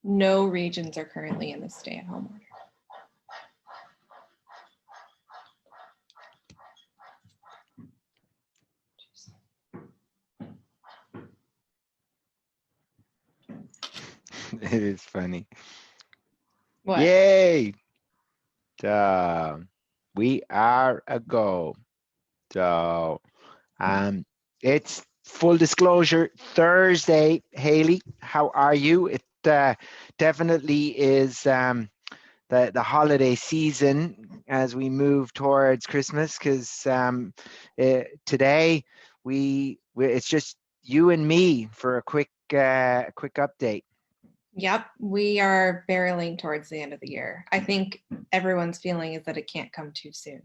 No regions are currently in the stay-at-home order. It is funny. What? Yay! We are a go. So it's full disclosure Thursday. Haley, how are you? It definitely is the holiday season as we move towards Christmas, because today it's just you and me for a quick update. Yep, we are barreling towards the end of the year. I think everyone's feeling is that it can't come too soon.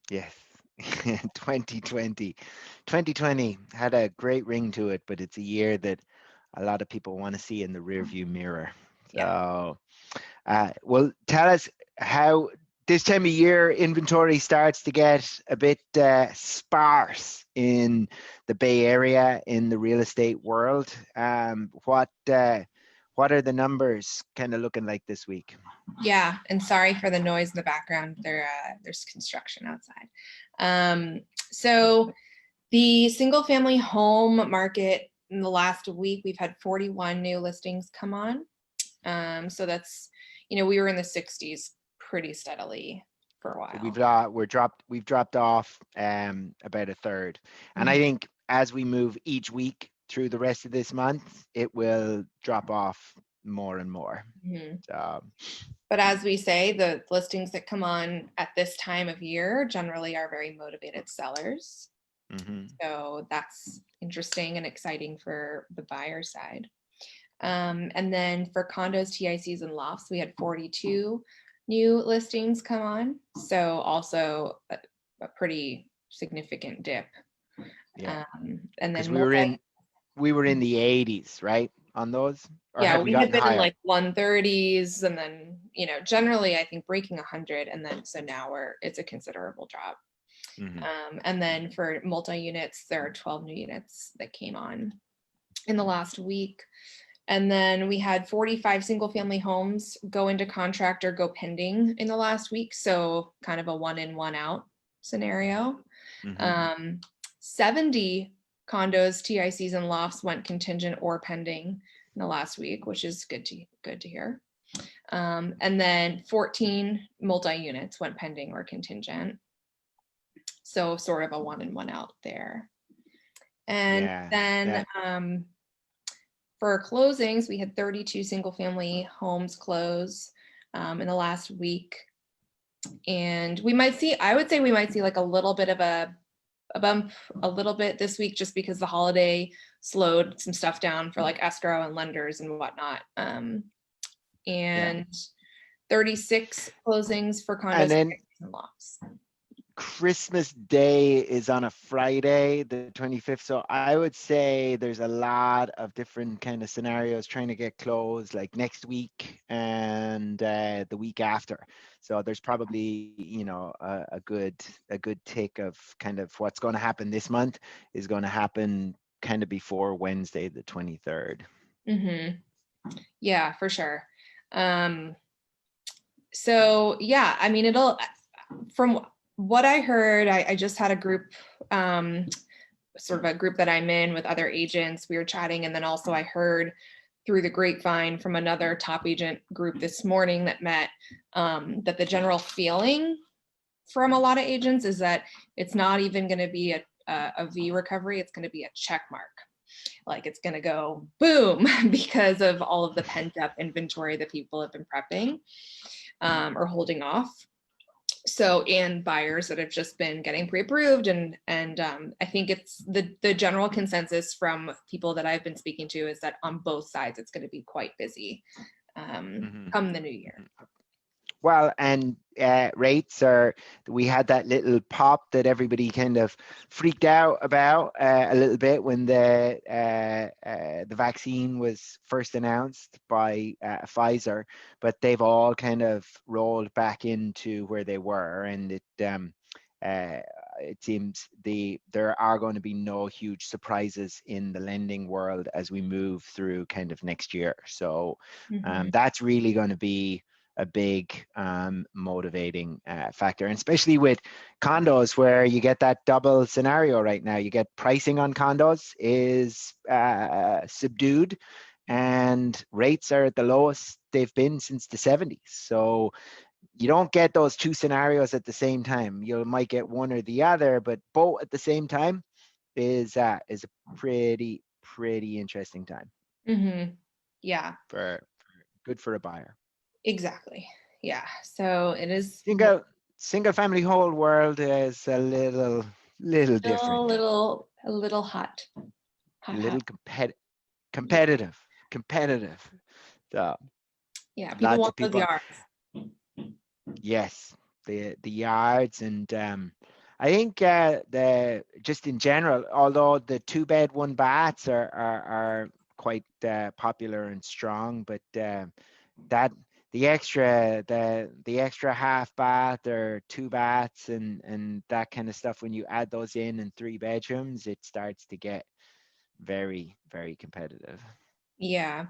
Yes. 2020 had a great ring to it, but it's a year that a lot of people want to see in the rearview mirror. So well, tell us how this time of year inventory starts to get a bit sparse in the Bay Area, in the real estate world. What are the numbers kind of looking like this week? Yeah, and sorry for the noise in the background. There's construction outside. So the single family home market in the last week, we've had 41 new listings come on. So that's, we were in the 60s pretty steadily for a while. We've dropped off about a third, and I think as we move each week through the rest of this month, it will drop off more and more. But as we say, the listings that come on at this time of year generally are very motivated sellers. So that's interesting and exciting for the buyer side. And then for condos, TICs, and lofts, we had 42 new listings come on. So also a pretty significant dip. Yeah. And then we were in the 80s, right, on those? Or yeah, we had been higher? In like 130s, and then generally I think breaking 100, and then so now it's a considerable drop. And then for multi-units, there are 12 new units that came on in the last week. And then we had 45 single family homes go into contract or go pending in the last week. So kind of a 1 in, 1 out scenario. 70 condos, TICs, and lofts went contingent or pending in the last week, which is good to hear. And then 14 multi-units went pending or contingent. So sort of a 1 in, 1 out there. And then for closings, we had 32 single family homes close in the last week. And I would say we might see like a little bit of a bump a little bit this week, just because the holiday slowed some stuff down for like escrow and lenders and whatnot. And 36 closings for condos and lofts. Christmas Day is on a Friday, the 25th. So I would say there's a lot of different kind of scenarios trying to get closed, like next week and the week after. So there's probably, a good tick of kind of what's going to happen this month is going to happen kind of before Wednesday, the 23rd. Yeah, for sure. So yeah, I mean, from what I heard, I just had a group, sort of a group that I'm in with other agents. We were chatting, and then also I heard through the grapevine from another top agent group this morning that met, that the general feeling from a lot of agents is that it's not even going to be a V recovery. It's going to be a check mark. Like it's going to go boom because of all of the pent up inventory that people have been prepping or holding off. So, and buyers that have just been getting pre-approved, and I think it's the general consensus from people that I've been speaking to is that on both sides it's going to be quite busy come the new year. Well, and rates we had that little pop that everybody kind of freaked out about a little bit when the vaccine was first announced by Pfizer, but they've all kind of rolled back into where they were, and it it seems there are going to be no huge surprises in the lending world as we move through kind of next year. So Mhm. that's really going to be a big motivating factor, and especially with condos where you get that double scenario right now. You get pricing on condos is subdued, and rates are at the lowest they've been since the 70s. So you don't get those two scenarios at the same time. You might get one or the other, but both at the same time is a pretty interesting time Mhm. Yeah, for good for a buyer. exactly. Yeah. So it is Single family whole world is a little still different, a little hot. a Hot, hot. little competitive. So Yeah, people lots want of those people. yards. Yes, the yards, and I think the just in general, although the 2 bed 1 baths are quite popular and strong, but that the extra half bath or 2 baths and that kind of stuff, when you add those in 3 bedrooms, it starts to get very competitive. Yeah.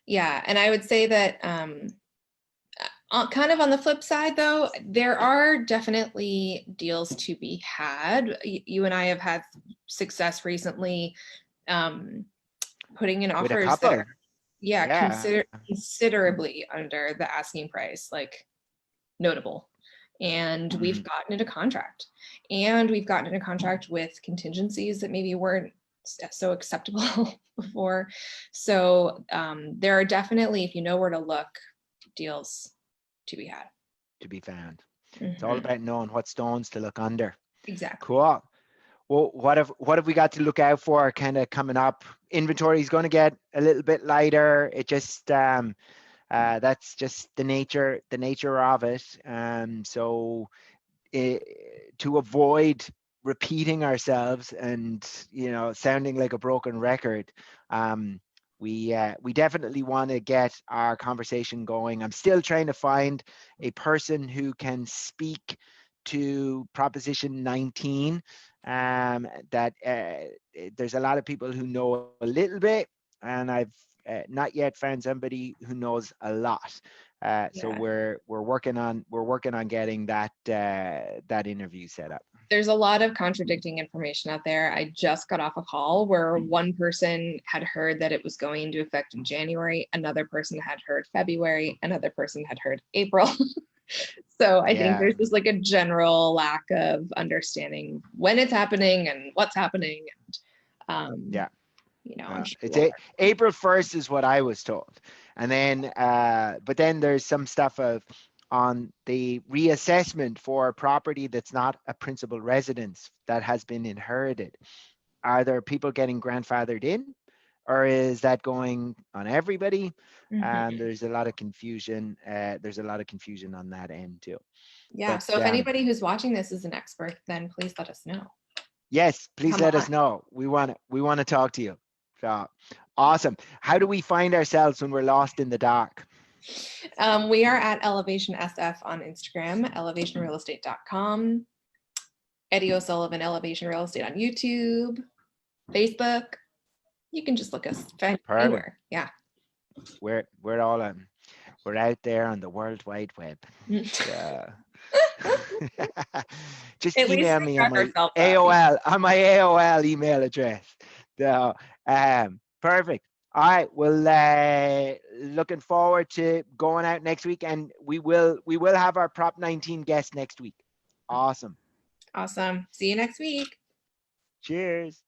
Yeah. And I would say that kind of on the flip side, though, there are definitely deals to be had. You and I have had success recently putting in With a offers that couple, are, yeah, yeah. considerably under the asking price, like notable. And we've Mhm. gotten into contract. And we've gotten into contract with contingencies that maybe weren't so acceptable before. So there are definitely, if you know where to look, deals to be had. To be found. It's all Mhm. about knowing what stones to look under. Exactly. Cool. Well, what have we got to look out for kind of coming up? Inventory is going to get a little bit lighter. It just that's just the nature of it. So to avoid repeating ourselves and sounding like a broken record, we definitely want to get our conversation going. I'm still trying to find a person who can speak to Proposition 19. That there's a lot of people who know a little bit, and I've not yet found somebody who knows a lot. So Yeah. we're working on getting that interview set up. There's a lot of contradicting information out there. I just got off a call where one person had heard that it was going into effect in January, another person had heard February, another person had heard April. So I think Yeah, there's just like a general lack of understanding when it's happening and what's happening. And, yeah. I'm sure It's we'll April 1st is what I was told, and then but then there's some stuff on the reassessment for a property that's not a principal residence that has been inherited. Are there people getting grandfathered in, or is that going on everybody? And learn. there's a lot of confusion. There's a lot of confusion on that end too. Yeah. But So if anybody who's watching this is an expert, then please let us know. yes, please Come let on. us know. We want to talk to you. So, awesome. How do we find ourselves when we're lost in the dark? We are at Elevation SF on Instagram, elevationrealestate.com, Eddie O'Sullivan, Elevation Real Estate on YouTube, Facebook. You can just look us Perfect. anywhere. Yeah. We're all we're out there on the World Wide Web. So just At least email we me on dress my ourselves up. AOL email address. So perfect. All right. Well, looking forward to going out next week, and we will have our Prop 19 guest next week. Awesome. Awesome. See you next week. Cheers.